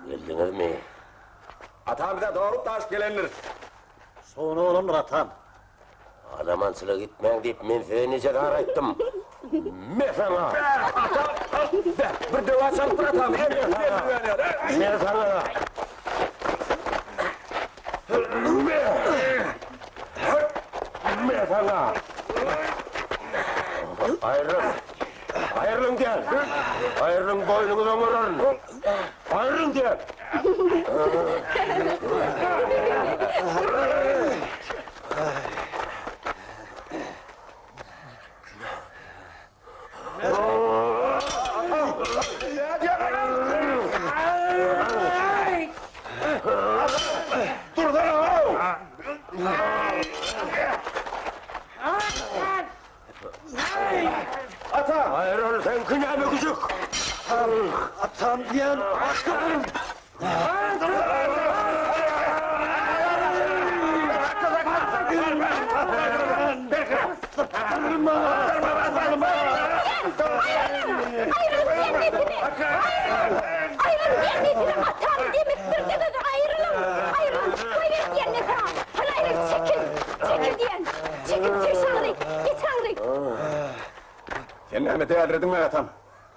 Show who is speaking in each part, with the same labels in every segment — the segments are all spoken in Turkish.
Speaker 1: Geldiniz mi?
Speaker 2: Atam bize doğru taş gelenler.
Speaker 3: Sonra oğlumdur atam.
Speaker 1: Adamansıla gitmen deyip men size nece dar ayttım. Me sana!
Speaker 2: Atam! Bir deva çalıp dur atam.
Speaker 1: Me sana! Me sana! Ayrılın! Ayrılın gel! Ayrılın boynunuza vurun! Ayrılın gel!
Speaker 2: Dur da o! Atam!
Speaker 1: Ayrıl sen kınalı küçük!
Speaker 3: Atam diyen aşkım!
Speaker 4: Ayrılın atam demiştir dedi ayrılın! Ayrılın! Koyun diyen ne kadar! Ayrılın çekil! Çekil diyen! Çekil geç ağrıyı! Geç ağrıyı!
Speaker 2: Sen neyme değerlirdin mi atam?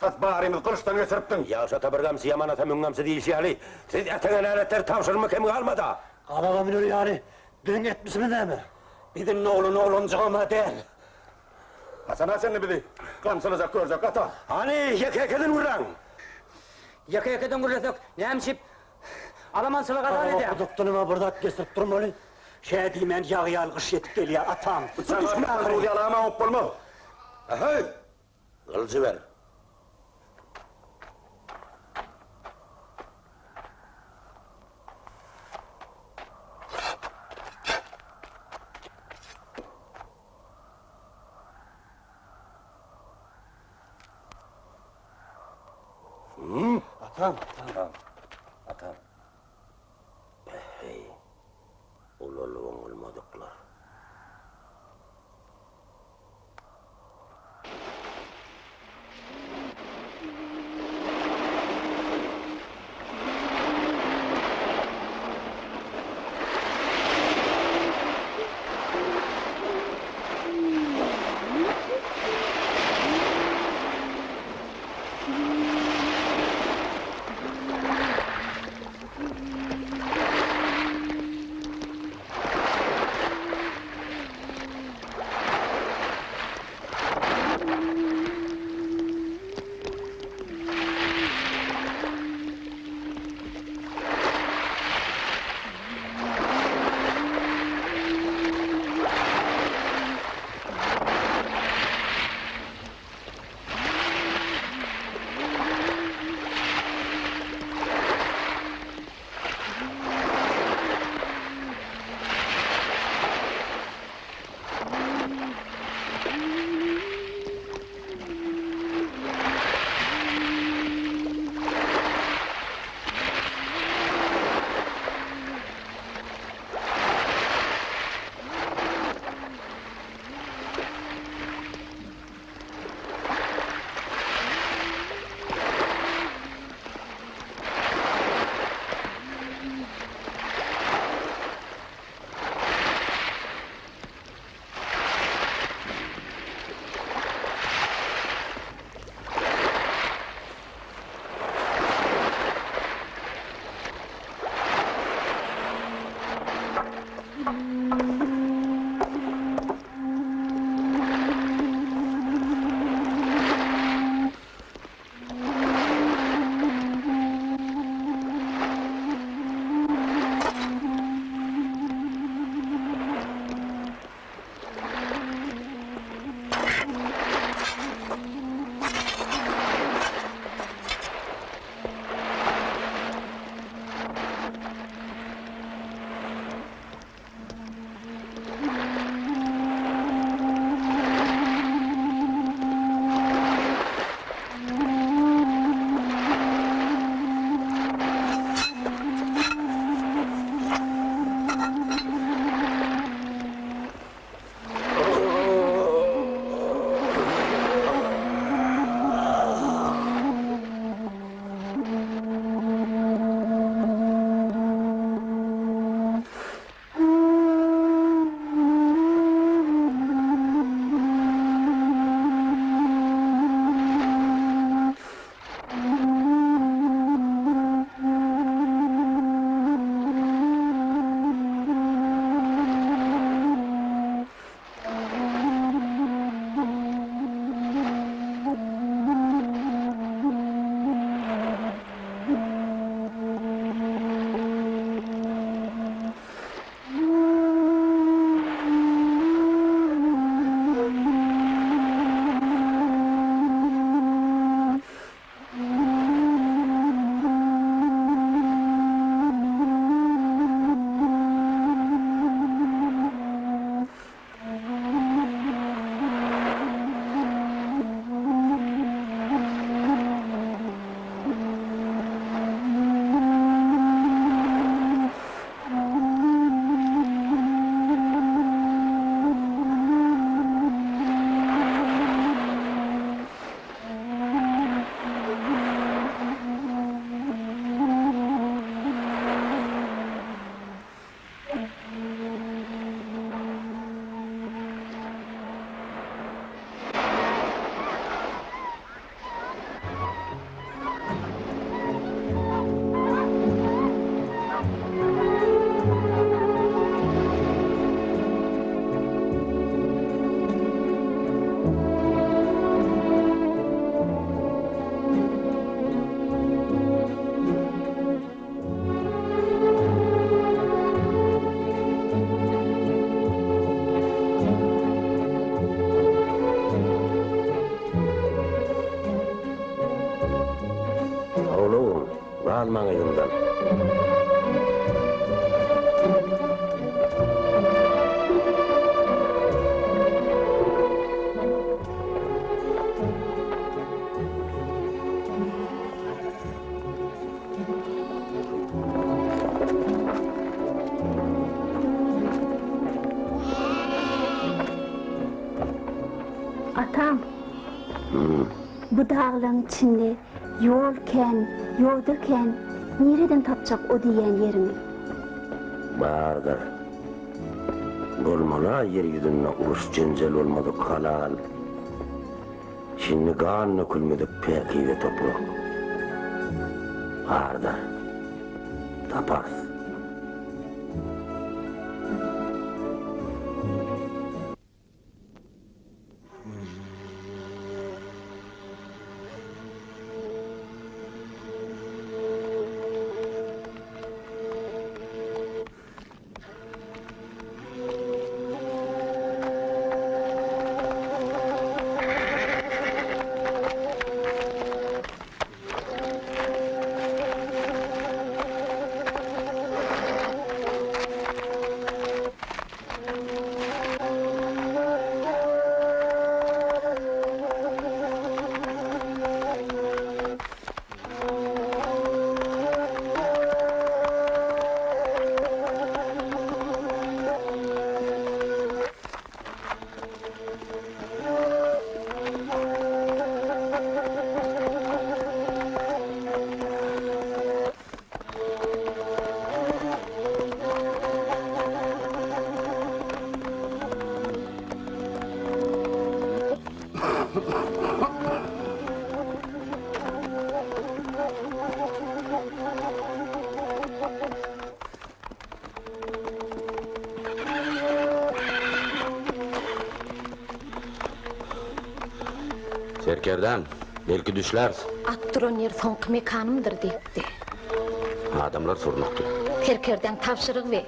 Speaker 2: Kas bağrımız kılıçtan geçiriptin.
Speaker 1: Yağışa tabırgamsı yaman ata münggamsı deyişi siz etenen aletler tavşırma kemi kalmadı.
Speaker 3: Kalama minör yani, dün etmişsiniz değil mi? Bizim oğluncağıma değil.
Speaker 2: Hasan sen ne bildi? Kamsılacak görecek atam.
Speaker 1: Hani yaka vuran?
Speaker 5: Yaka vuracak, neymişip? Alamansıla kadar edeyim.
Speaker 3: Kuduktunuma burada kesip durmalı. Şey diyeyim ben yağı yalgış yetip geliyor atam.
Speaker 2: Sen atam yalağıma hop bulma.
Speaker 1: Hey! Kılıcı ver.
Speaker 3: Atam.
Speaker 1: Atam. Hey! Ulalığın olmadıklar. Alman ayından.
Speaker 4: Atam. Bu dağların içinde yolken, yoldaken nereden tapacak o diyen yerini?
Speaker 1: Bardır. Bolmala yer yüzünde uruş cencel olmadı halal. Şimdi kanını külmedik peki ve toprak. Bardır. Taparız. Serkerden, belki düşler.
Speaker 4: Attıron yer sonqı mekanımdır deyipti.
Speaker 1: Adamlar sormakta.
Speaker 4: Serkerden tavşırık ve.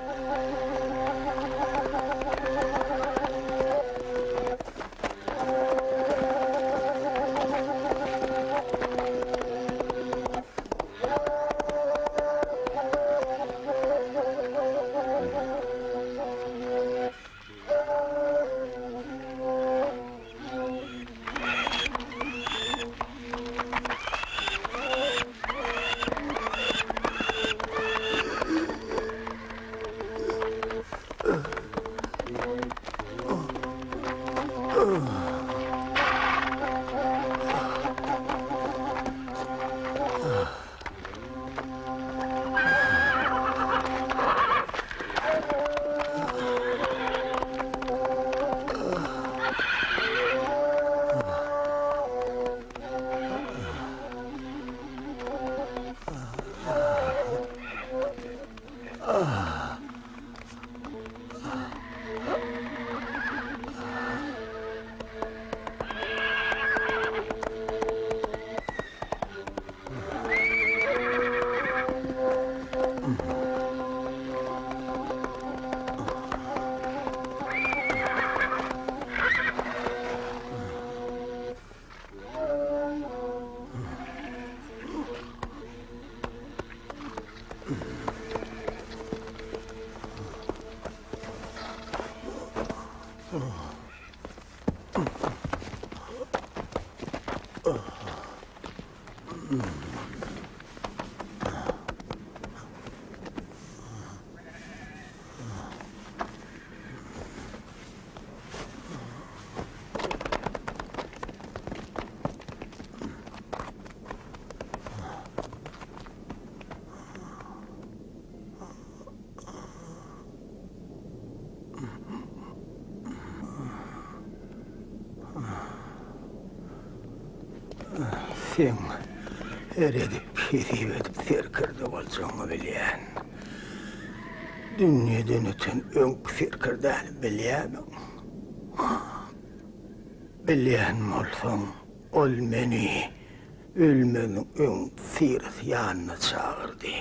Speaker 6: Sen her edip hirip edip serkirde bolsaňy bilýän. Dünýeden öten öňkü serkirdäni bilýämiň. Bilýän bolsaň, ol meni ölmeniň öň sirsi ýanyna çagyrdy.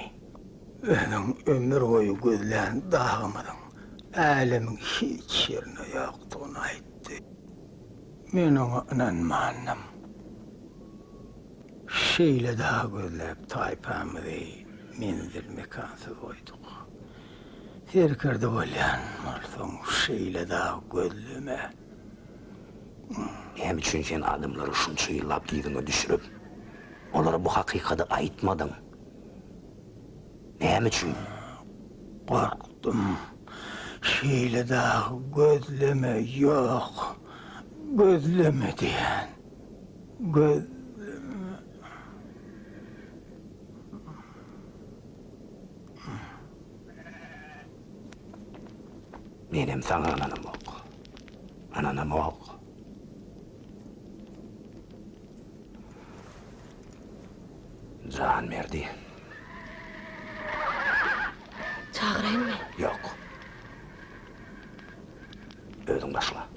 Speaker 6: Benim ömür boyu gözlän dagymyň älemiň hiç ýerine ýokdugyny aýtdy. Men oňa inanmandım. Şeýle daha gözläp taýpamyzy mendir mekansy goýduk. Serkirde bolýan bolsaň şeýle daha gözleme.
Speaker 7: Hem üçün sen adamları şunça yıllap giydine düşürüp, onlara bu hakikati aytmadın. Hem üçün?
Speaker 6: Korktum. Şeýle daha gözleme ýok. Gözleme diýen.
Speaker 7: Benim sana ananım yok. Ananım yok. Can verdi.
Speaker 4: Çağırayım mı?
Speaker 7: Yok. Ödün başla.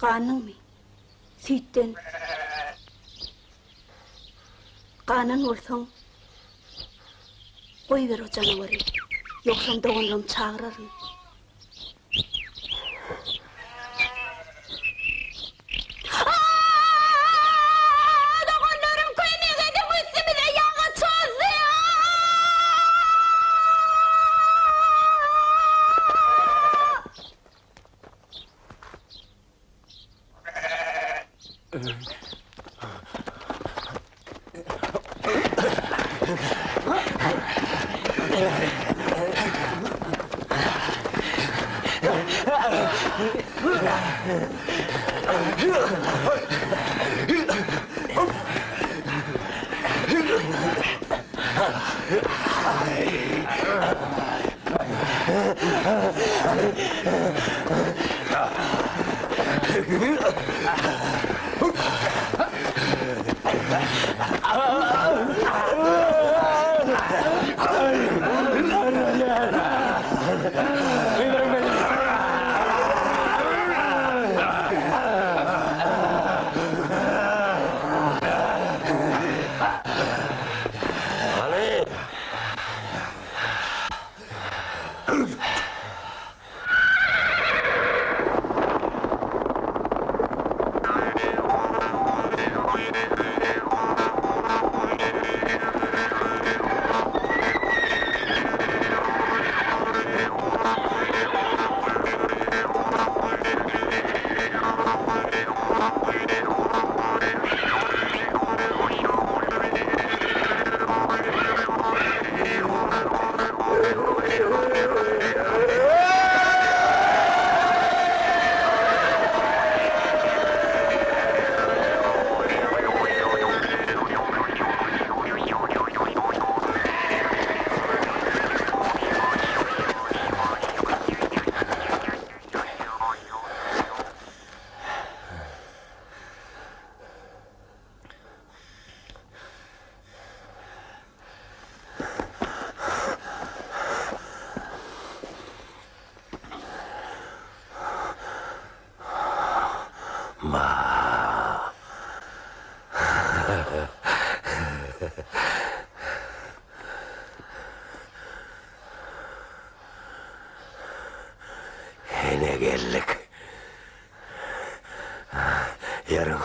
Speaker 4: Kanın mı? Sütten. Kanın olsan koy ver o canavarı. Yoksa doğanlarım çağırırım. Doğanlarım koyunu yedim üstümüze yağı çözüyor.
Speaker 1: Hene geldik. Yarın.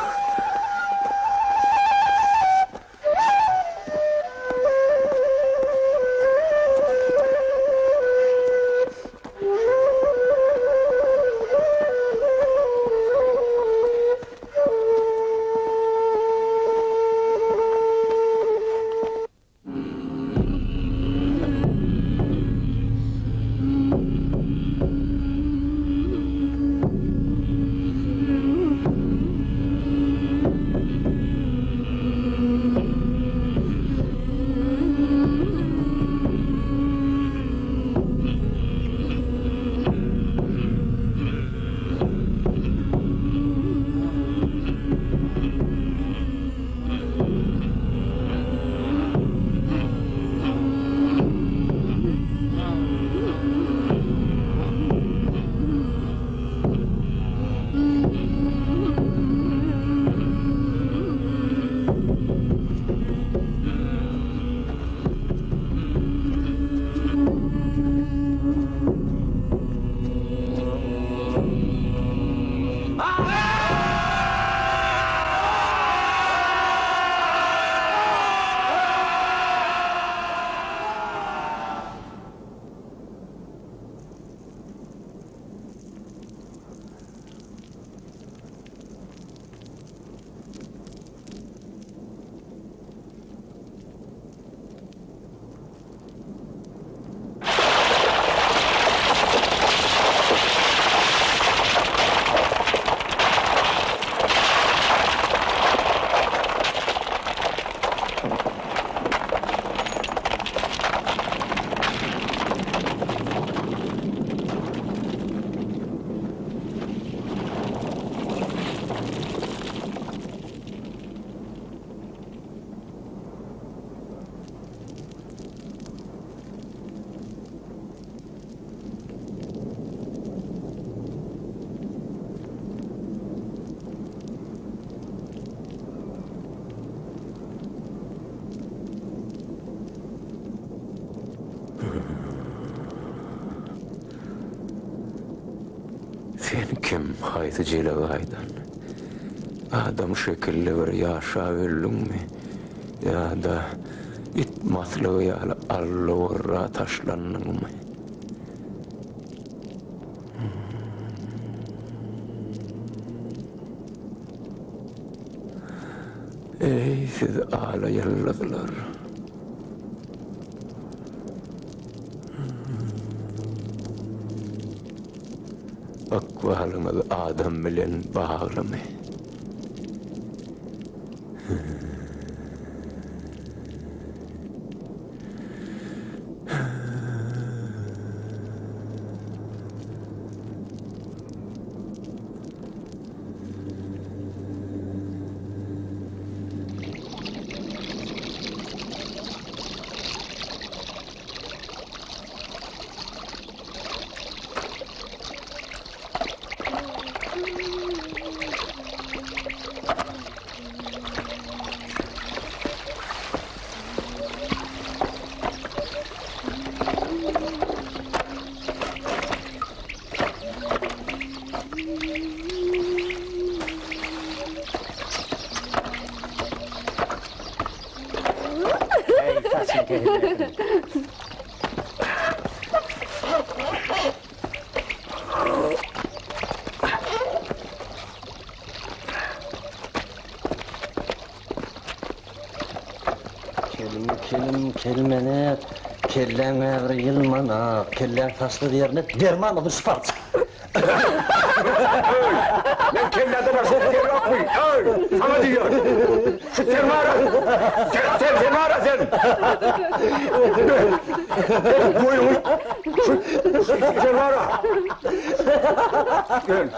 Speaker 1: Sen kim haytıcıyla gaydan? Adam şekilli bir yaşa öldün mü? Ya da it matlığıyla allıvırra taşlandın mı? Ey siz ağla yallıdılar. Akvalınız adam bilen bağlımı.
Speaker 3: Kelmene, kellen ağrı yılmana, kellen taslı yerine derman olur Spart.
Speaker 2: Lan kelleden aşağı geri yapmayın. Sana diyor. Şu termara. Sen termara sen. Buyurun. Şu termara. Gel.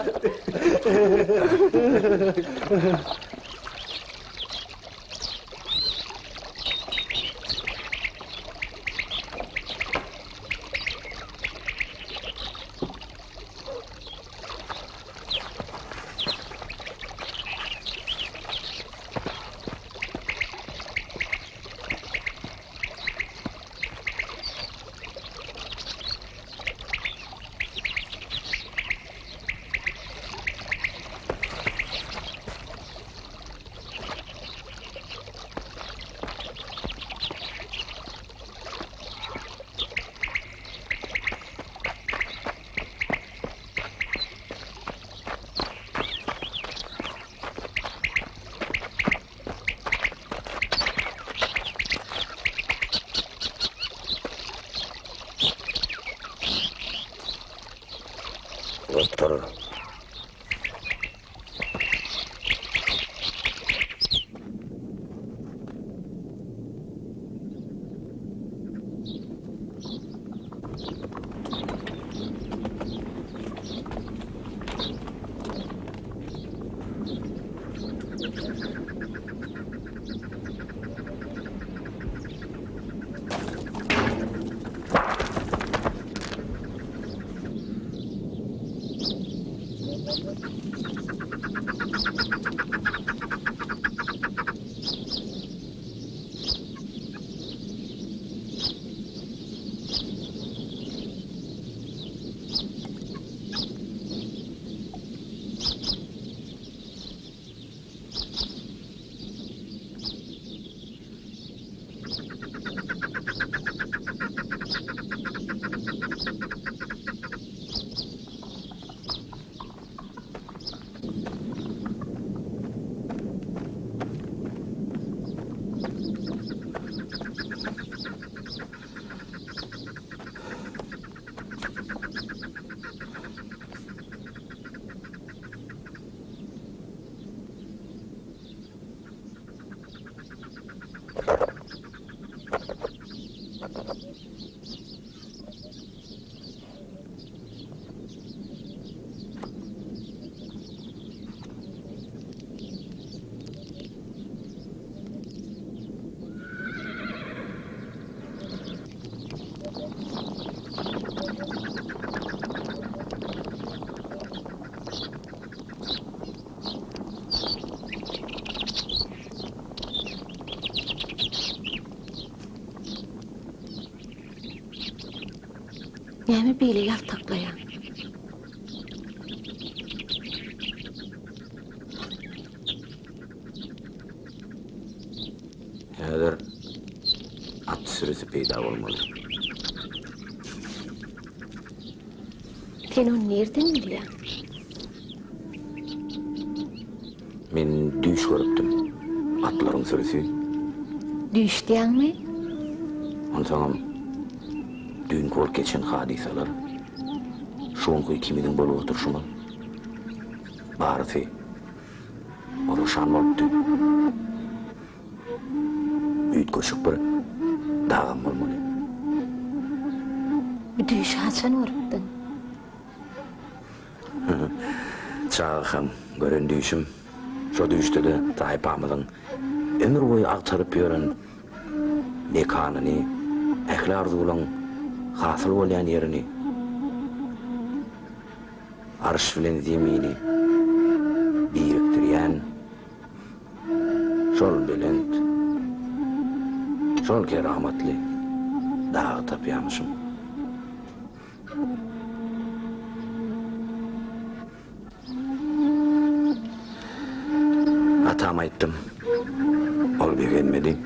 Speaker 4: Näme beýle ýaltaklaýan?
Speaker 7: Häzir at sürüsü peýda bolmaly.
Speaker 4: Sen onu nerden bilýän?
Speaker 7: Men düş görüpdim. Atlaryň sürüsü.
Speaker 4: Düşdüňmi?
Speaker 7: Onsoňam dün bolup geçen hadisalar. Şoňky kimiň bolup oturşumy. Barysy oruşan bolupdy. Üýt köşük bir dağım bolmaly.
Speaker 4: Düş haçan urupdyň?
Speaker 7: Çağım gören düşüm. Şo düşde de taýpamyň ömür boyu agtaryp ýören mekanyny, ähli-arzuwylaň hasyl bolýan ýerini, arş bilen zemini birikdirýän şol belent, şol keramatly dagy tapýanmyşym. Atama aýtdym. Ol beğenmedi.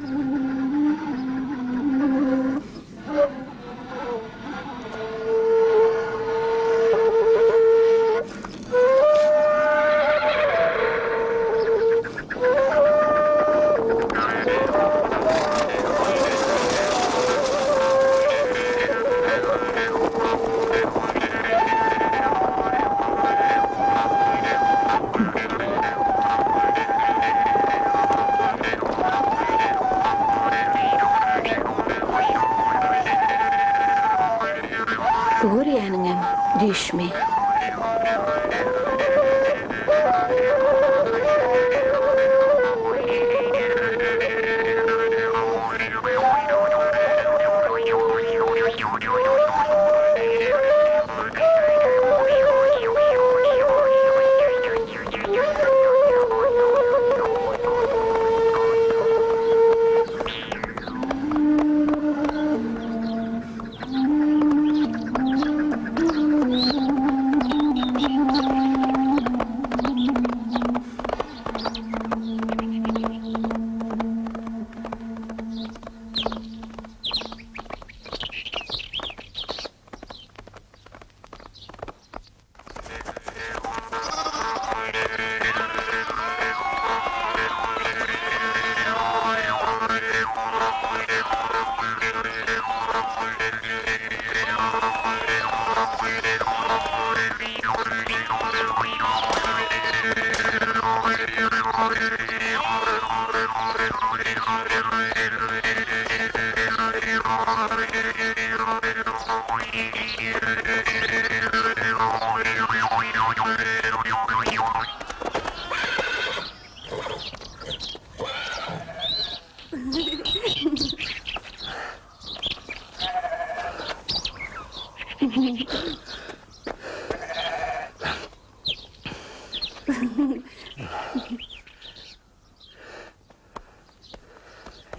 Speaker 4: Görýäniňem düşmi.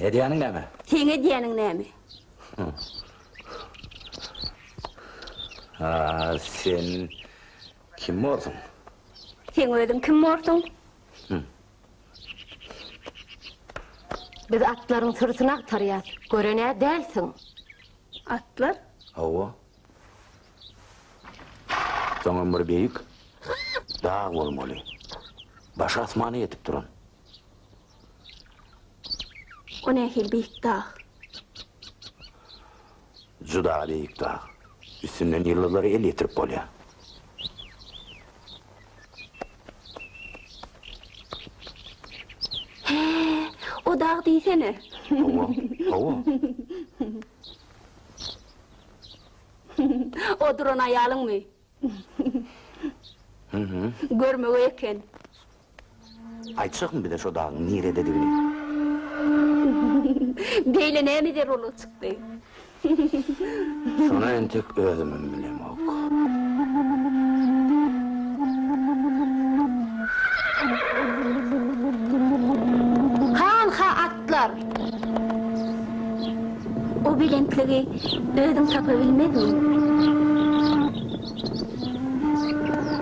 Speaker 7: Hediyenin ne mi?
Speaker 4: Sene diyenin näme?
Speaker 7: Ha, sen kim oldun?
Speaker 4: Sen özün kim bolsun? Biz atların sırtına aktarıyat. Görene dälsin. Atlar?
Speaker 7: Hava. Zaman bir büyük. Dağ olmalı. Baş asmanı yetip duran.
Speaker 4: O nähil büyük dağ.
Speaker 7: Juda büyük dağ. Üstünden yılları el yetirip bolya.
Speaker 4: O dağ diýsene.
Speaker 7: Hava. Hava.
Speaker 4: O duran aýalyň mı? Görmegi eken.
Speaker 7: Aytsak mı bir de şu dağın nirede dediğini?
Speaker 4: Beýle näme der olup çykdy?
Speaker 7: Şuna entek özümün bilem ok.
Speaker 4: Kanka atlar. O bilenkligi özüň tapa bilmedin.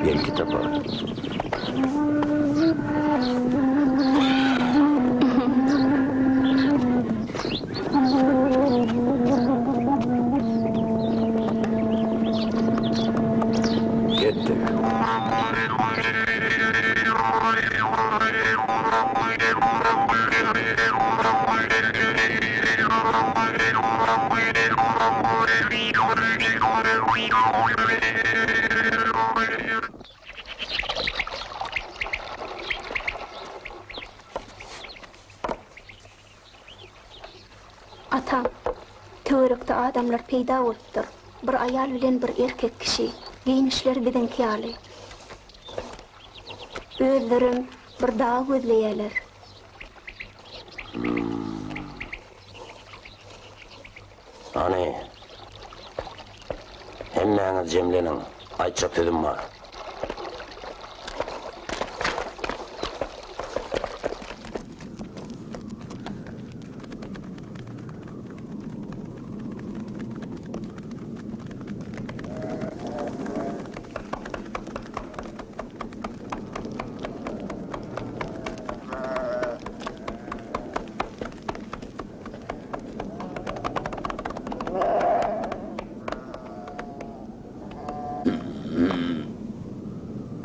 Speaker 7: Belki taparım. Gitti.
Speaker 4: Atam, töwerekde adamlar peýda bolupdyr. Bir aýal bilen bir erkek kişi. Giyinişleri bidenki ýaly. Özlerim bir dağ gözleýärler.
Speaker 1: Hani, hemmeňiz jemleniň, aýtjak dedim ma.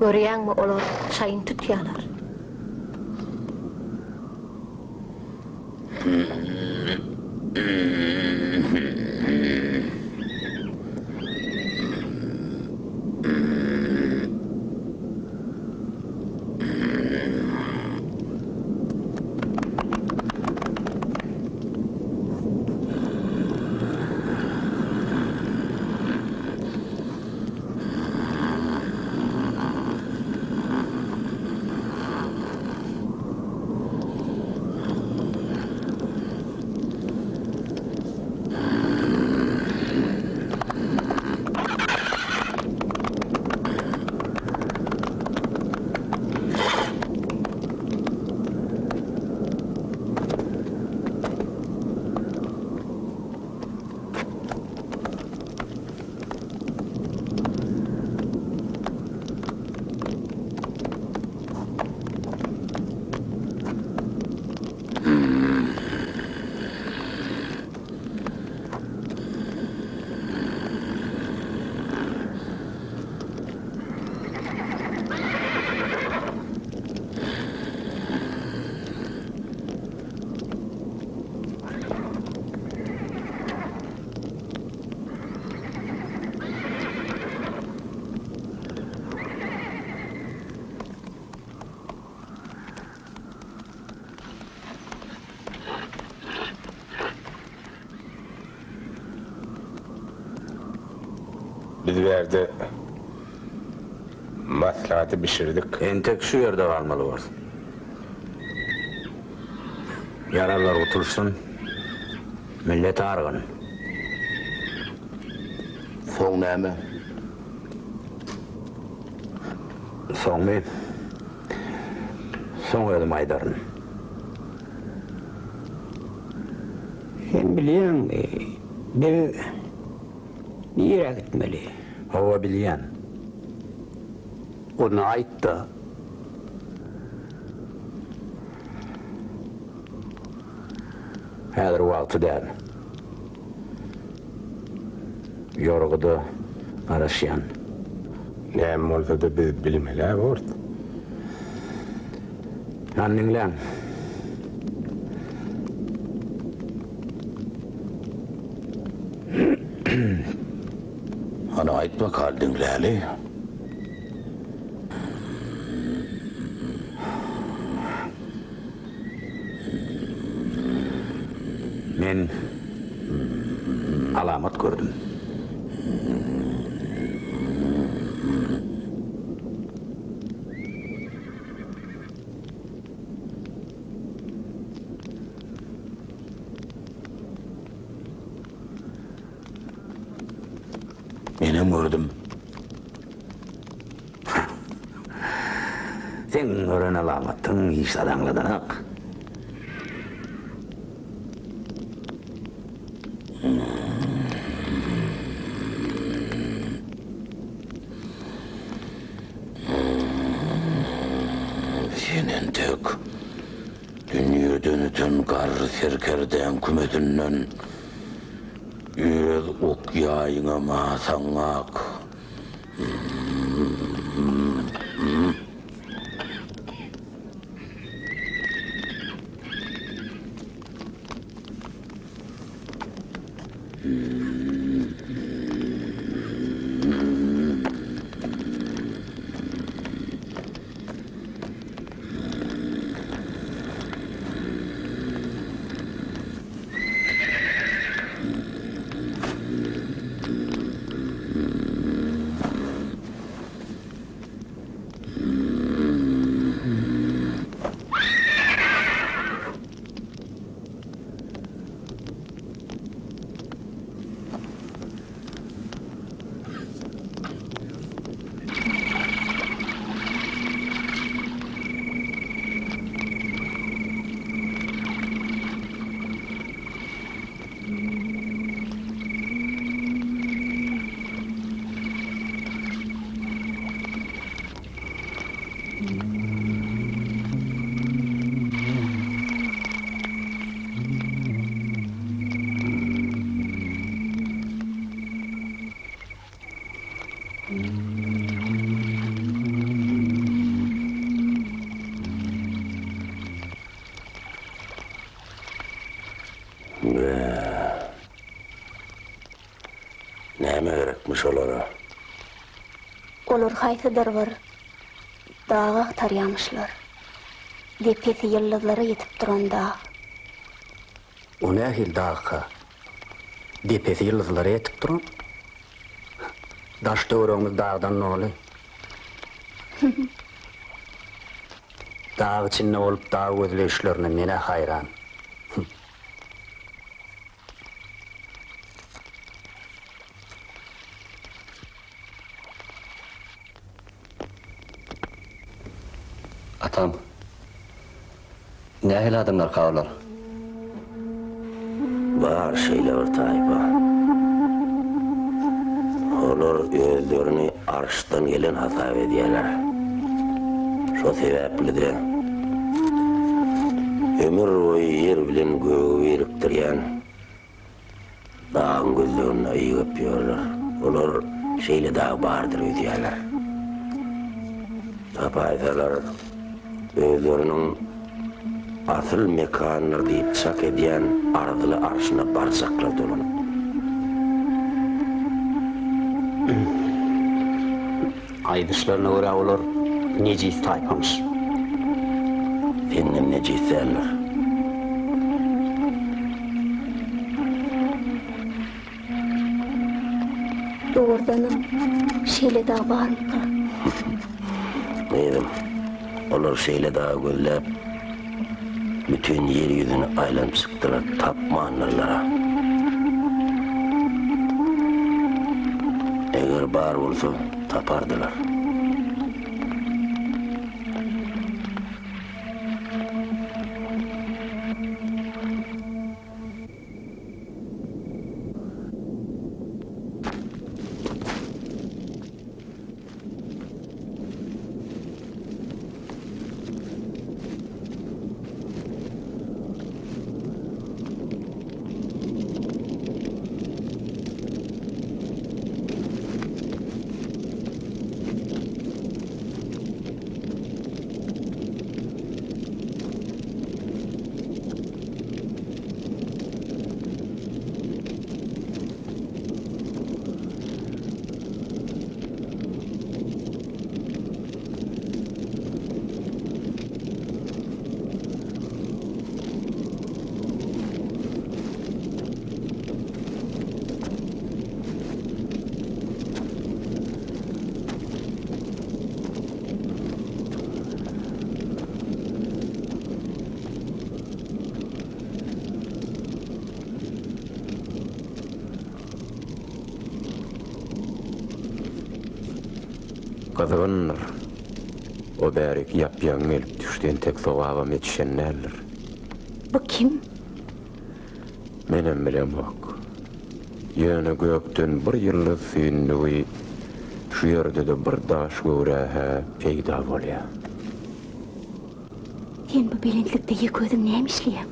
Speaker 4: Görýäňmi olar çaýyn tutýarlar.
Speaker 2: Biz verdi maslahatı pişirdik.
Speaker 7: Entek şu yerde kalmalı var. Yaralar otursun, millet ağrıgın.
Speaker 1: Soň näme?
Speaker 7: Soň men, soň özüm aydarın.
Speaker 6: Sen bilýän, biz nire gitmeli?
Speaker 7: Hava bilýän. Onu aýt da. Häzir wagty däl. Yorgudy araşýan.
Speaker 2: Näme bolsa da biz bilmeli bort.
Speaker 7: Anniňlen.
Speaker 1: Ana aýtma kaldyňläli.
Speaker 7: Men alamat gördüm.
Speaker 1: Menem gördüm.
Speaker 7: Sen gören alamatyň hiç adaňladynak.
Speaker 1: Senen tek dünýeden öten garry serkerden kümetinden öz ok ýaýyňa masaňak. Näme gerekmiş olara?
Speaker 4: Olur haýsydyr bir dağa tarýamışlar. Depesi yıldızlara yetip duran dağ.
Speaker 7: O nähil dağka? Depesi yıldızlara yetip duran? Daş döwrüňiz dağdan noli? Dağ içinde olup dağ gözleşlerine mene hayran.
Speaker 3: Atam, nähil adamlar kawlar?
Speaker 1: Bar şeyler taypa. Olar özlerini arştan gelen hasap edýärler. Şo sebäpli de ömür boyu yer bilen göğü biriktirýän dağın gözlerini aýyp öpýärler. Olar şeýle dağ bardyr öýdýärler. Tapaýdalar özlerinin asıl mekanyny diýip çak edýän ardyly arşyna barsaklar dolanyp.
Speaker 7: Aýdyşlaryna görä olar nejis taýpamış.
Speaker 1: Senem nejisler.
Speaker 4: Doğrudanım şeýle dağ barmyka?
Speaker 1: Meýerim, olar şeýle dağ gözläp bütün yer yüzünü aylanyp çykdylar tapmanlarlara. Eger bar bolsa tapardylar. Kazanlar. O bärik yapyan gelip düşden tek sowabam yetişenlerler.
Speaker 4: Bu kim?
Speaker 1: Menem bilem ok. Ýöne gökden bir ýyllys süýnlügi şu ýerde de bir daş göwrähe peýda bolýar.
Speaker 4: Sen bu belentlikde ýeközüň näme işleýär?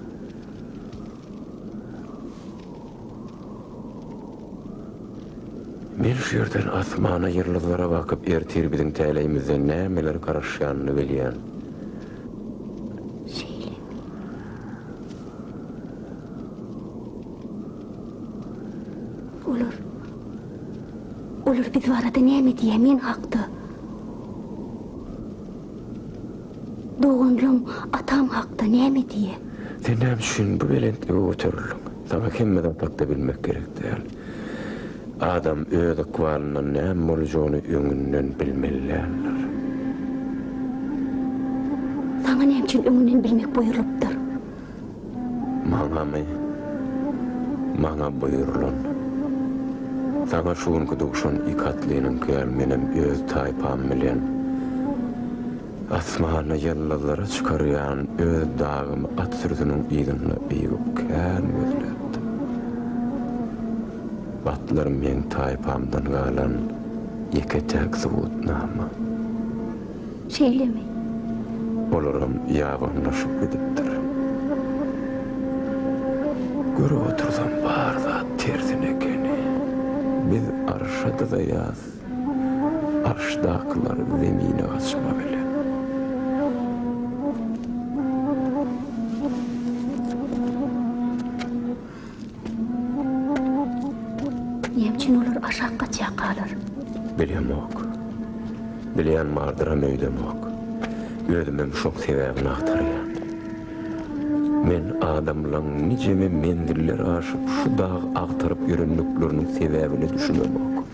Speaker 1: Men şu yerden asmana yıldızlara bakıp ertir bizim täleýimizde nämeler garaşýanyny bilýän.
Speaker 4: Şeýle. Olur biz barada näme diýär men hakda? Doğunlum atam hakda näme diýär?
Speaker 1: Sen näme üçin bu belentlige götürüldin? Sana hemmeden takda bilmek gerek däl. Adam öz akwalynyň näme boljagyny öňünden bilmellerler.
Speaker 4: Sana näme üçin öňünden bilmek buyurulupdyr?
Speaker 1: Maňa buyurulan. Sana şuňky duşan ikatlynyň menem öz taýpam bilen asmana ýyldızlara çykarýan öz dağym at sürüsiniň ýygyny beýip kän gözläpdi. Batlarım men taýpamdan galan ýeketek subutnama.
Speaker 4: Şeýlemi?
Speaker 1: Olaram ýabanlaşyp gidipdir. Görüp otursam barda tersin ekeni. Biz arşada da ýaz. Arşdaklar zemine açma bilen.
Speaker 4: Näme üçin olar aşakka çakalar?
Speaker 1: Bilemok. Bilýän mardyram öýdemok. Özümem şok sebäbini aktarýan. Men adamlaň niceme mendiller aşyp şu dag agtaryp ýörenlikleriniň sebäbini düşünemok.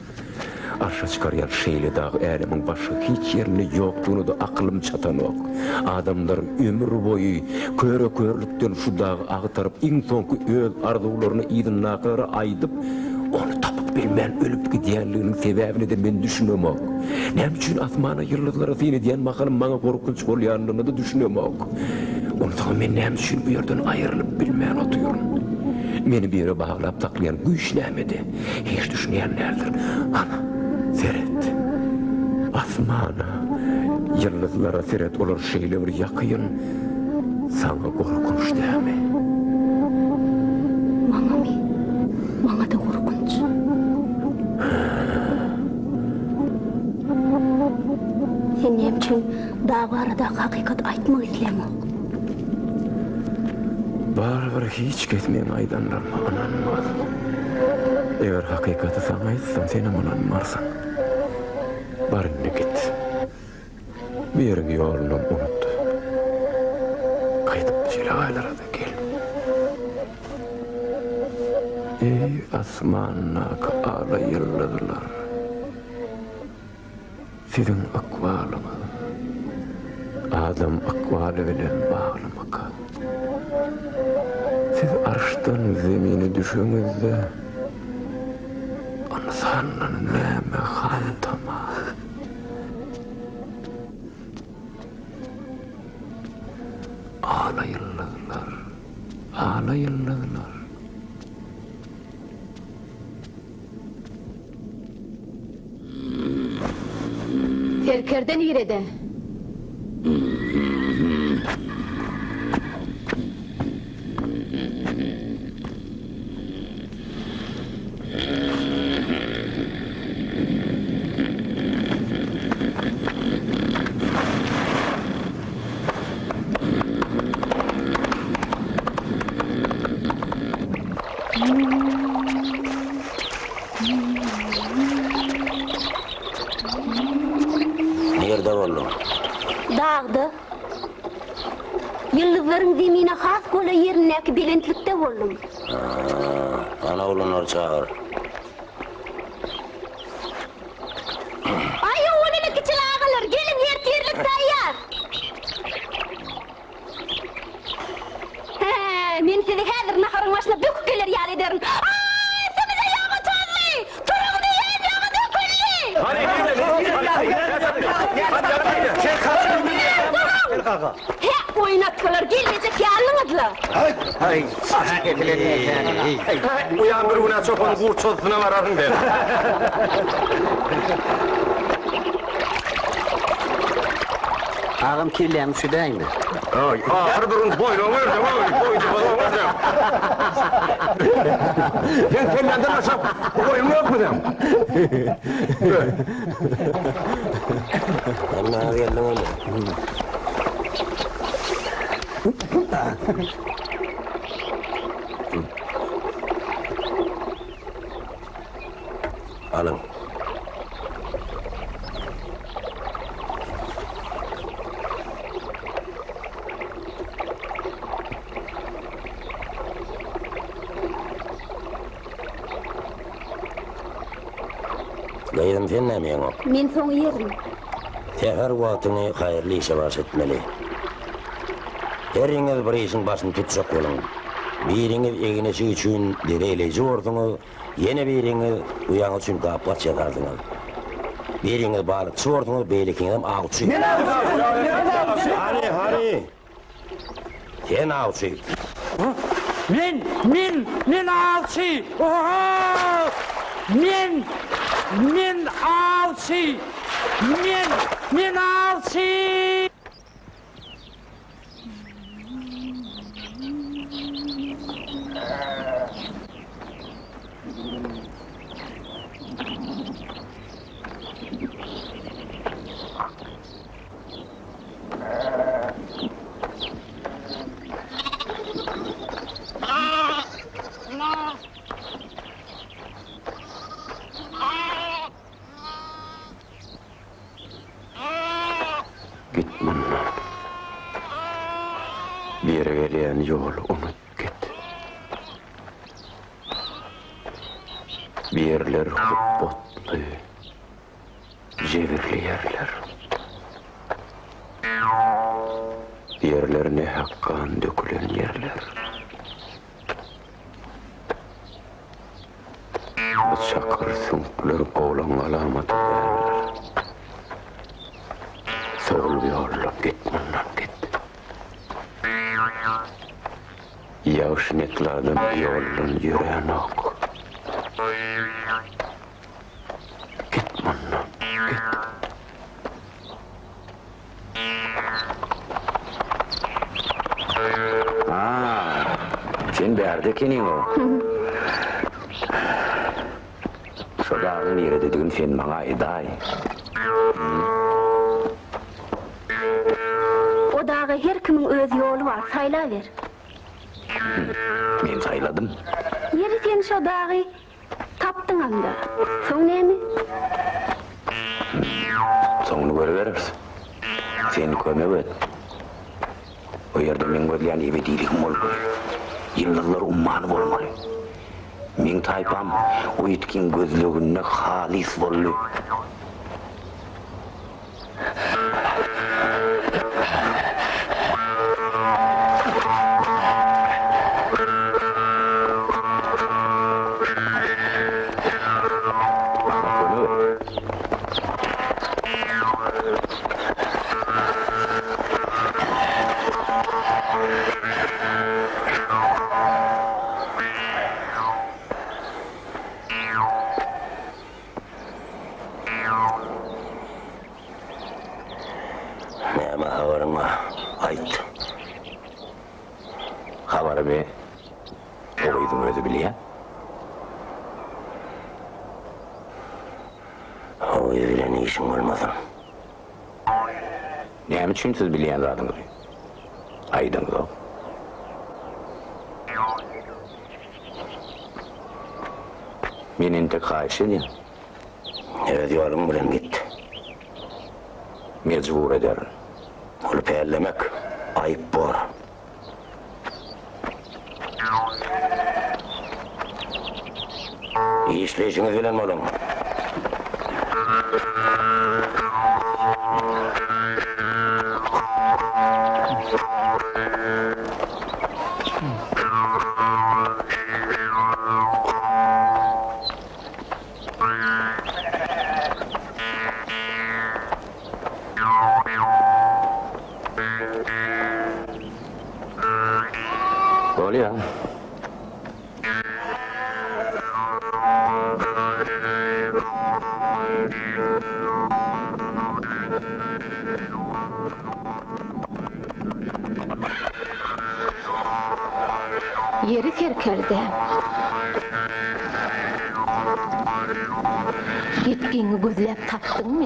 Speaker 1: Arşa çykarýan şeýle dag älemin başga hiç ýerinde ýokdugyny da aklym çatanok. Adamlar ömür boyu körükörlükden şu dag agtaryp iň soňky öz arzularyny ýygynnaklara aýdyp onu tapıp bilmän ölüp gidýänliginiň sebäbini de men düşünemok. Näme üçin asmana ýyldızlara seni diýen makalym maňa gorkunç bolýanlygyny da düşünemok. Ondan men näme üçin bu ýerden aýrylyp bilmän oturýarym. Meni bir ýere baglap taklayan güýç nämedi? Hiç düşünýänlerdir. Ana, seret. Asmana ýyldızlara seret olar şeýle bir ýakyn. Saňa gorkunç näme?
Speaker 4: Maňa da gorkunç. Sen näme üçin daha barada hakykat aýtmak islemok?
Speaker 1: Barbar hiç ketmeyen aydanlar ananmaz. Eğer hakikati sana aýtsam seni ananmarsan. Barınna git. Bir ýolunu unut. Qaydyp jele aylara da gel. Ey asmannak ala ýyldızlar. Sizin akwalyňyz adam akwaly bilen baglamak. Siz arştan zemine düşüňizde insanın näme hal tamam. Ala yıldızlar.
Speaker 4: Serkerden ýereden.
Speaker 1: Nerede oldun?
Speaker 4: Dağda. Yıldızların zemine has kola yerindeki belentlikte oldum.
Speaker 1: Ana oğlanlar çağır.
Speaker 4: Ay oğlunu küçük ağalar gelin her terlik tayyar. Men sizi häzir naharın başına büküp gelir ýaly ederim. Ay seni de yağı çağırlı. Turun diye yağı dökülli. He oynattılar, gelecek yalnızla.
Speaker 2: Hay, uyan bir güne çopan kurçozuna vararım ben.
Speaker 5: Ağam kirlenmiş şu değil mi?
Speaker 2: Ay, ahır durun boynu verdim, boynu falan verdim. Ben kellenden aşağı boyum yok mu dem?
Speaker 7: Allah'a geldim oğlum. Alın. Gaydım sen ne miyin o?
Speaker 4: Men soň yerim.
Speaker 7: Her vaatını hayırlı işe baş etmeli. Heriniz bir işin başını tutacak olun. Biriniz eginesi için direyleci ordunuz, yine biriniz uyan için kaplat çekardınız. Biriniz balıkçı ordunuz, beylikiniz avcı. Hani. Sen avcı.
Speaker 5: Men avcı! Oho! Men avcı! Men avcı!
Speaker 1: Gitmen. Bir yere gelen yol unut git. Bir yerler hubbotlu, cevirli yerler. Bir yerler ne hakkan dökülen yerler. Bu çakır sünkler oğlan alamatı derler. Sol yolla gitmen git. Yavşnetladım yolun yüreğine ok. Gitmen git. Sen berdekinin o. Şu dağın yeri dediğin sen bana eday.
Speaker 4: O dağı her kimin öz yolu var, saylaver.
Speaker 1: Ben sayladım.
Speaker 4: Yeri sen şu dağı taptın anda. Soň näme?
Speaker 1: Soňunu göreberersin. Seni kömebet. O yerde men gözleyen ebediylikim bolmaly. Yıllar ummanı bolmaly. Men taypam o yetkin gözlüğüne halis bolly.
Speaker 7: Näme habarın var? Ayt.
Speaker 1: Habarı be. Oğuydun özü bilýär.
Speaker 7: O bilen işin olmasın.
Speaker 1: Näme üçin siz bilýän zadyňyz? Aýdyňyz o. Men ente kaýşy edýän.
Speaker 7: Evet yolum bilen git.
Speaker 1: Mecbur ederim.
Speaker 7: Onu peyerlemek ayıp bor. İyi işleyişiniz bilen olun.
Speaker 1: Bolýar.
Speaker 4: Yeri terkelde. Gittiğini gözlep taptın mı?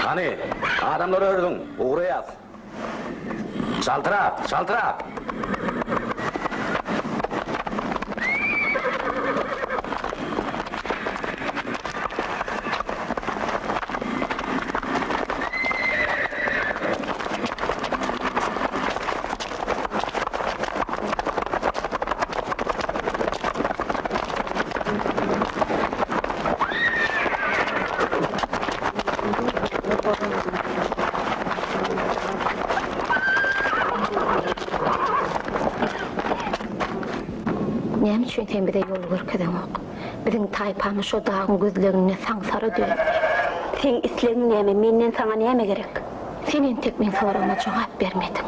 Speaker 2: Hani adamları öldürdün, Rowaýat. Şaltıra.
Speaker 4: Näme üçin sen bize yol görkezem ok? Biziň taýpamy şo dağın gözlerine saňsara dön. Sen islegiň näme, menden saňa näme gerek? Senin tek men sorama jogap bermedin.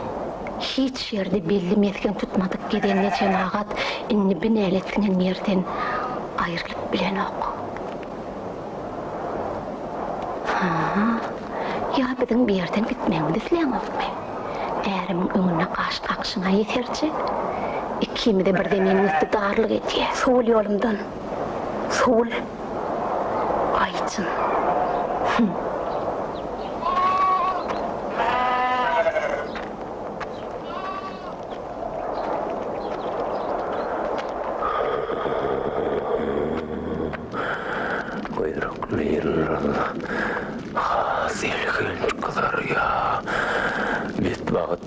Speaker 4: Hiç yerde belli mesken tutmadık gidenle cemaat inni bin eletinen yerden ayrılıp bilen ok. Ya biziň bir yerden gitmeňiz isleň okmy? Ärimin öňüne gaş kakşyna yeterçi. İkimi de birden elimizde darlık etiye. Soğul yolumdan. Soğul. Ayçın.
Speaker 1: Kuyruklu yıllar hasilgin kızar ya. Bit bağıt.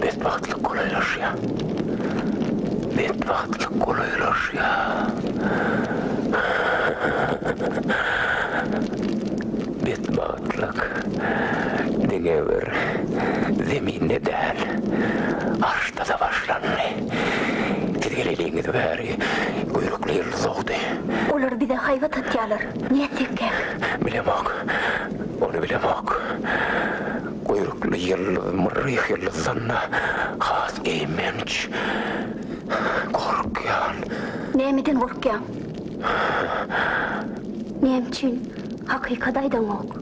Speaker 1: Bedbahtlık kolaylaşıyor. Bedbahtlık kolaylaşıyor. Bedbahtlık dege bir zeminde değil. Arşta da başlandı. Tedgeleliğini de beri kuyruklu yıl soğdu.
Speaker 4: Olur bize hayvat atyalar. Niye tekke?
Speaker 1: Bilemek. Onu bilemek. Kuyruklu yıldız, mırrık yıldızlarına has giymenç. Korkuyan.
Speaker 4: Nämeden korkyan? Näme üçin? Hakykat aýdan ok.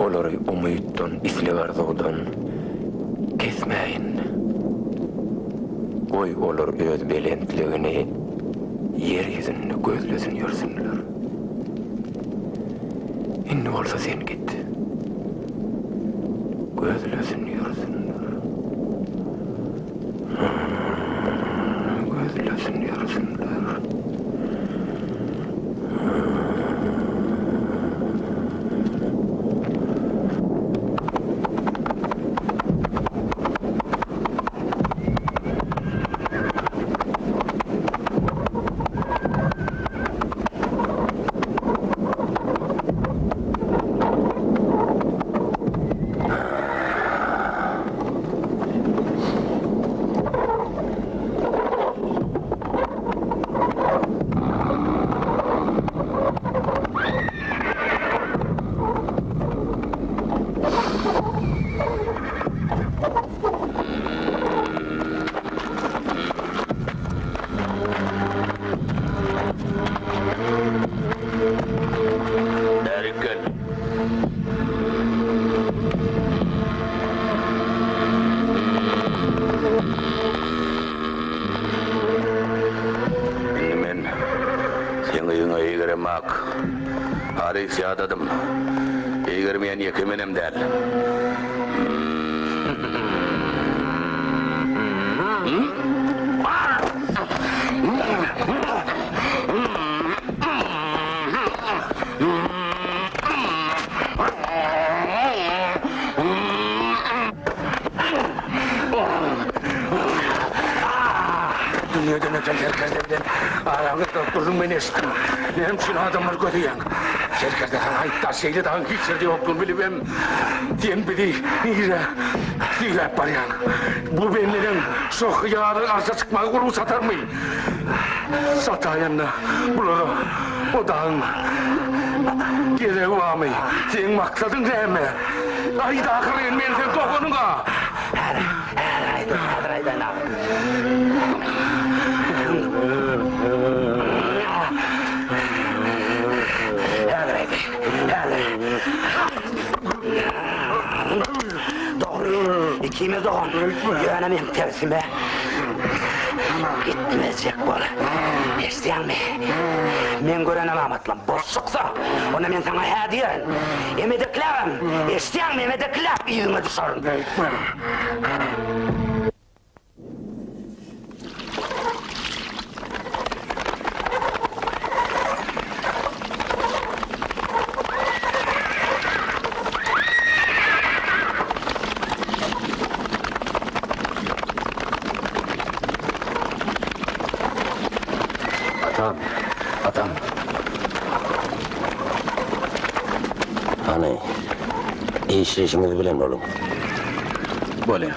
Speaker 1: Olary umytdan, islegardydan kesmeýin. Goý olar öz belentligini yer ýüzünde gözlesin ýörsinler. Inni bolsa sen git. Gözlesin ýörsinler. Gözlesin ýörsinler. Hari siyadadım. Eğermeyen yekemenem der.
Speaker 2: Hükümeten Serker'den aranı doktorun beni estim. Benim için adamlar kötüyen. Serker'de sana ayıptar şeyle daha hiç yerde yoktur bilibem. Diyen biri nire baryan. Bu benlerin çok yarın arsa çıkmayı kurumu satar mı? Satayanla bunları o dağın gereği var mı? Senin maksadın ne mi? Ayda akırıyın men sen topununga.
Speaker 3: Doğru, ikimiz doğun. Yönemin tersime. Gitmeyecek bol. İsteyen mi? Men görenem amatlam. Boşluksa, onu men sana hediyen. Emediklerim, isteyen mi emedikler? İyime düşarım.
Speaker 2: Atam.
Speaker 7: Hani, işinizi bilen oğlum.
Speaker 2: Böyle.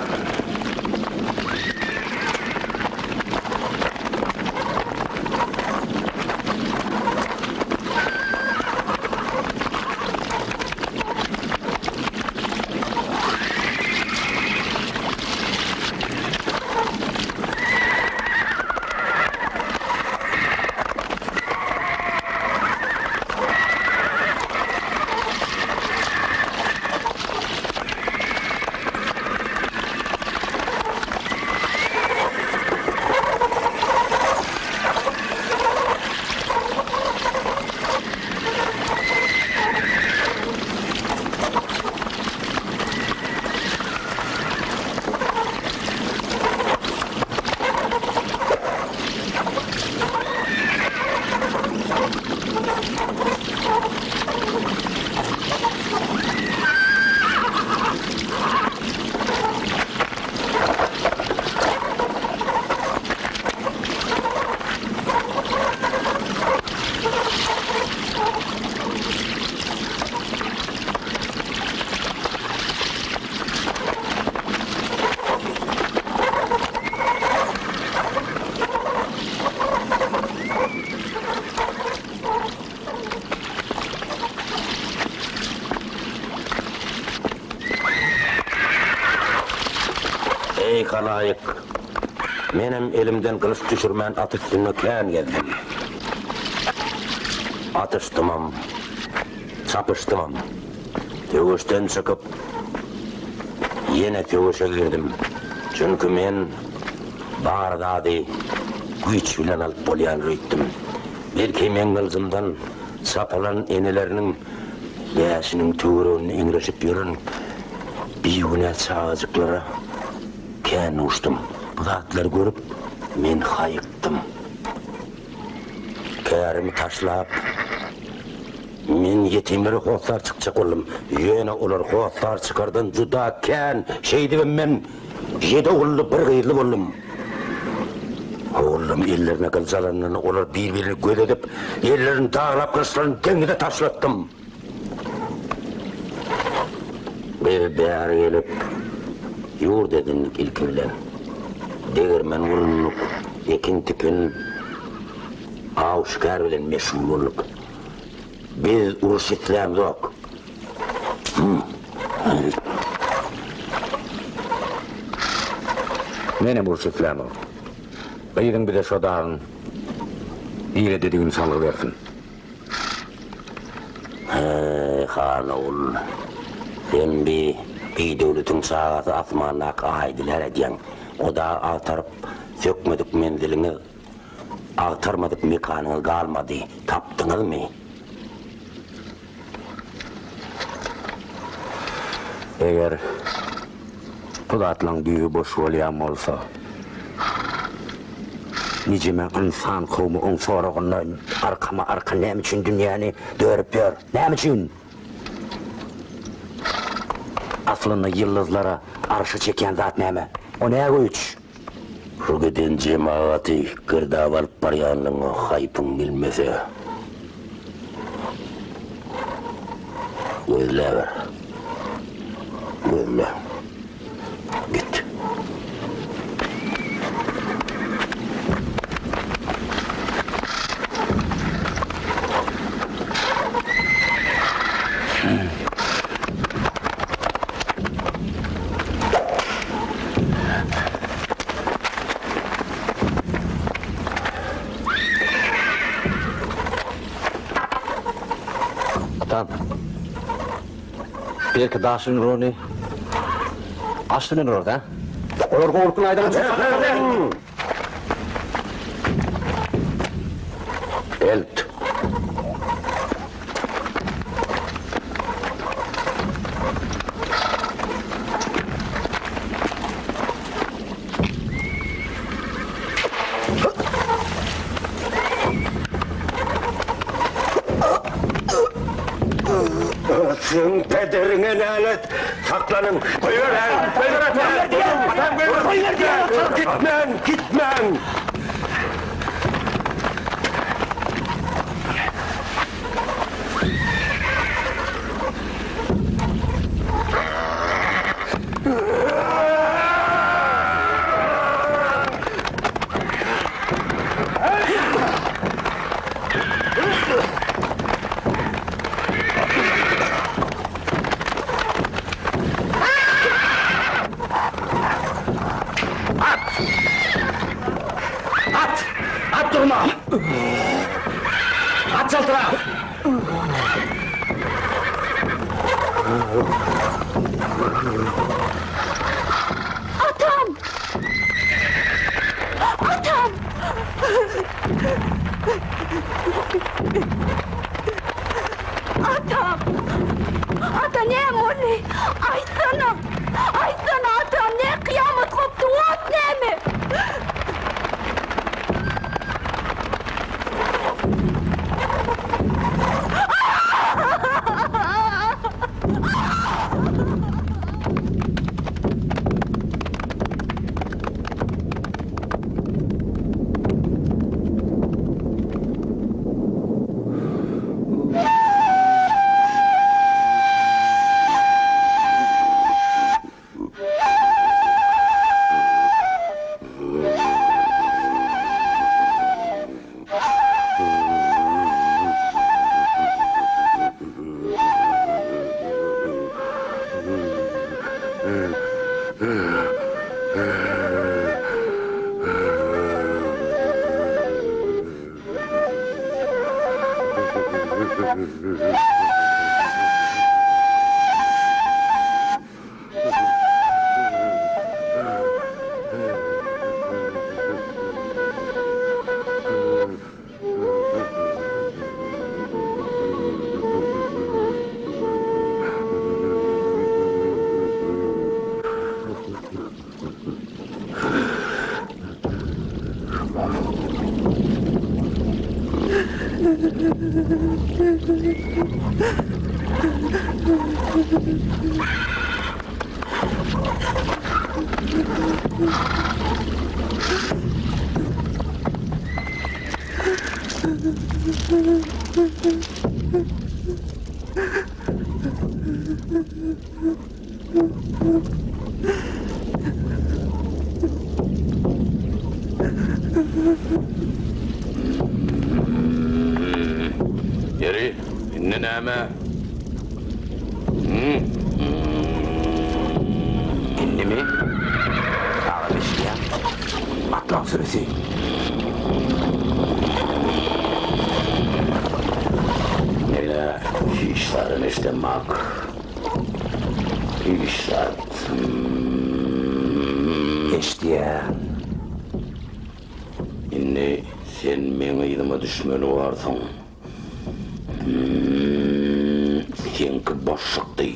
Speaker 7: Ey kalayık, benim elimden kılıç düşürmen atıştığını kân geldim. Atıştımam, çapıştımam. Tövüşten çıkıp, yine tövüşe girdim. Çünkü men, bardadı, güç bilen alıp bolyan rüyttim. Belki men kılzımdan, sapalan enelerinin, yaşının tüğürünü inreşip yürün, biyune sağızıklara, kän uçtum. Bu zatlar görüp men hayıktım. Kärimi taşlap men yetimleri hoslar çıkacak oldum. Yöne olar hoslar çıkardan juda kän şeydi men 7 oğullu bir gıyırlı oldum. Oğlum ellerine kılcalarını olar birbirini gödedip ellerini dağlap kılıçlarını dengide taşlattım. Beri gelip yur dedinlik ilki bilen. Degermen vurunluk, ekin tikin, avuşkar bilen meşhur olduk. Biz uruş ettiğimiz yok.
Speaker 1: Mene uruş ettiğimiz yok. Bıydın bir de şu dağın, iyile dediğin insanlığı versin.
Speaker 7: Han oğul, sen bir devletin sağası asmanına aydiler ediyen. O da ağtarıp sökmedik mendilini, ağtarmadık mekanını kalmadı. Taptınız mı?
Speaker 1: Eğer bu dağıtlan büyüğü boş olayam olsa, nicime insan kavmi on sorağından arkama arka ne için dünyanı dörüp yor, ne için? Aslında yıldızlara arşı çeken zat neme? O neye güç?
Speaker 7: Şu giden cemaati girdab alıp barýanyň haypyň bilmese. Gözle ver. Gözle. Git.
Speaker 5: Tamam. Belki daşın roni. Aşının orada.
Speaker 7: Orga orkun aydan Elt. Sen pederine lanet! Saklanın! Gitmem! Gitmem!
Speaker 2: At durma! At çaltıra!
Speaker 4: Atam! Atam! Atam! Ata ne molly? Aysana! Aysana atam ne kıyamet koptu ot ne mi?
Speaker 2: Yeri, inne näme?
Speaker 1: İndi mi? Ağır işleyen. Atlak süresi.
Speaker 7: Neyle işlerin istemek. İşler.
Speaker 1: İşleyen.
Speaker 7: İnne sen meni ýylyma düşmeni barsyň. Senki boşlukdy.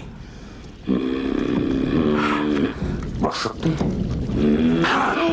Speaker 1: Boşlukdy.
Speaker 7: Hay!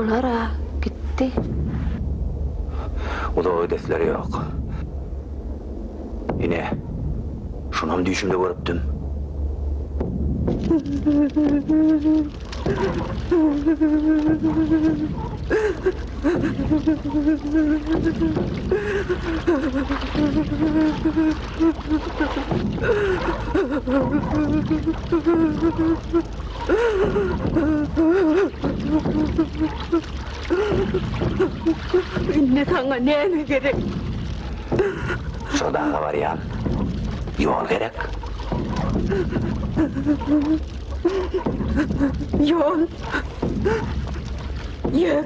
Speaker 4: Olara gitti.
Speaker 3: O da ödesleri yok. Yine şunun düşümde görüptüm.
Speaker 4: Ne sana ne gerek?
Speaker 3: Şurada var ya. Yol gerek.
Speaker 4: Yol. Yer.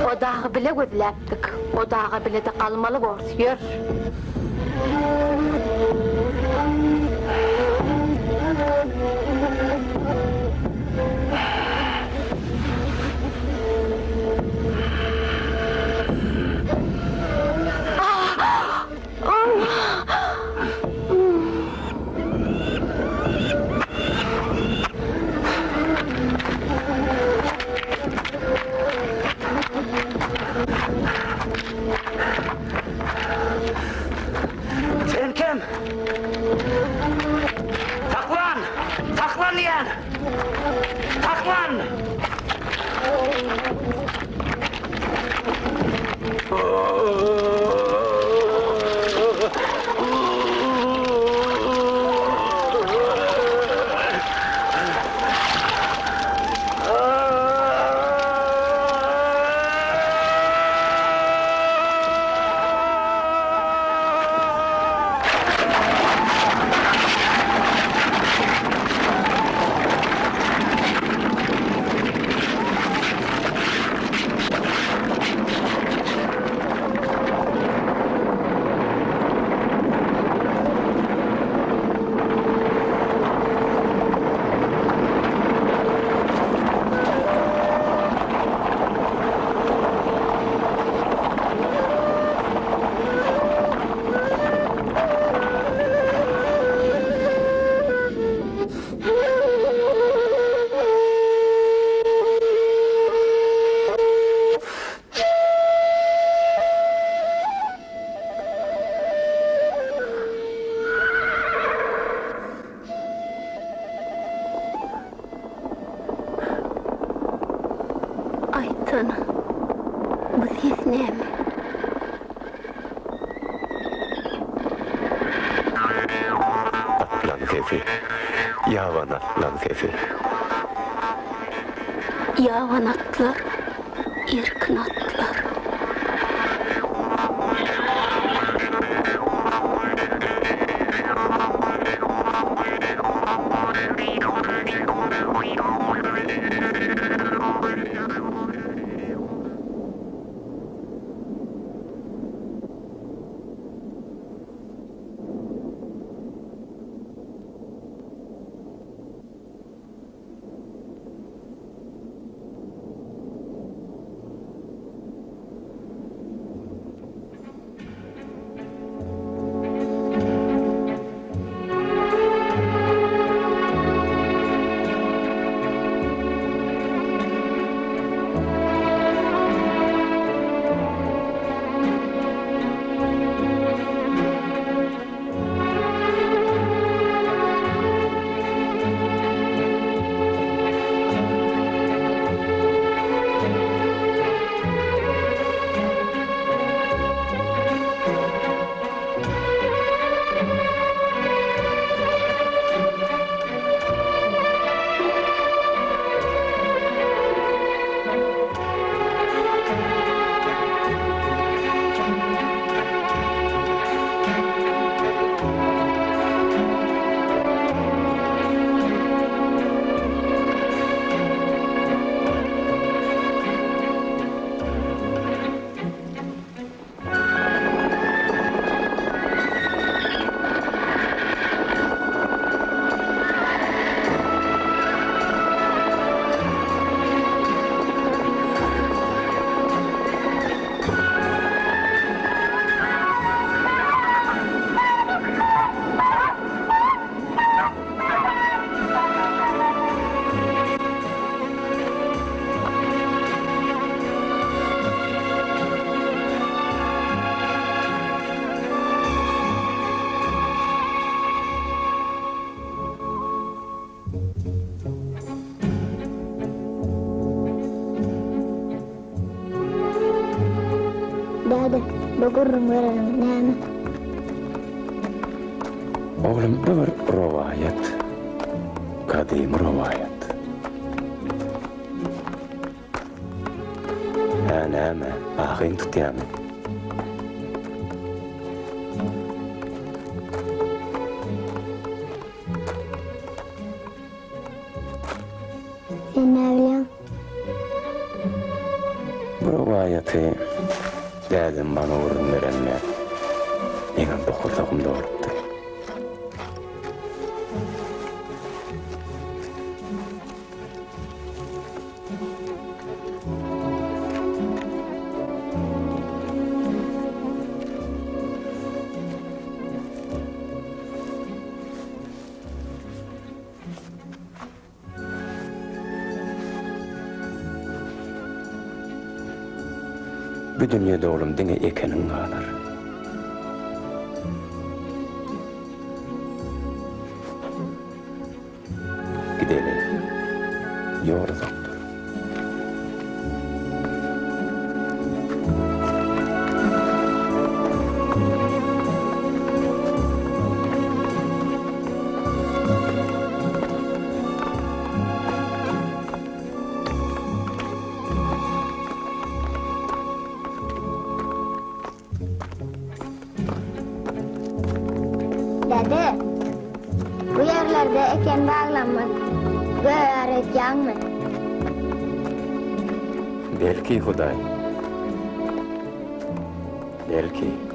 Speaker 4: O dağı bile gözläpdik. O dağı bile de kalmalı gorsuyor.
Speaker 3: Sen kim? Saklan! Saklan diyen! Saklan! Aytın, bu ses ne?
Speaker 1: Atlan Fefi. Yavan atlan Fefi.
Speaker 4: Yavan atlar, irkin atlar. Bugurrum verelim, näme?
Speaker 1: Oğlum bir Rowaýat. Kadim Rowaýat. Näme? Ahyn tutýarmy?
Speaker 4: Sen näme bilýän?
Speaker 1: Rowaýaty dälim bana urun verenme. Eňem dokurtagymda bolupdy. Bu dünýede oğlum diňe ekenin galar. Gidelim. Yorduk.
Speaker 4: Dede, bu yerlerde eken bağlanmak öğreteceksin mi?
Speaker 1: Belki Hudaý. Belki.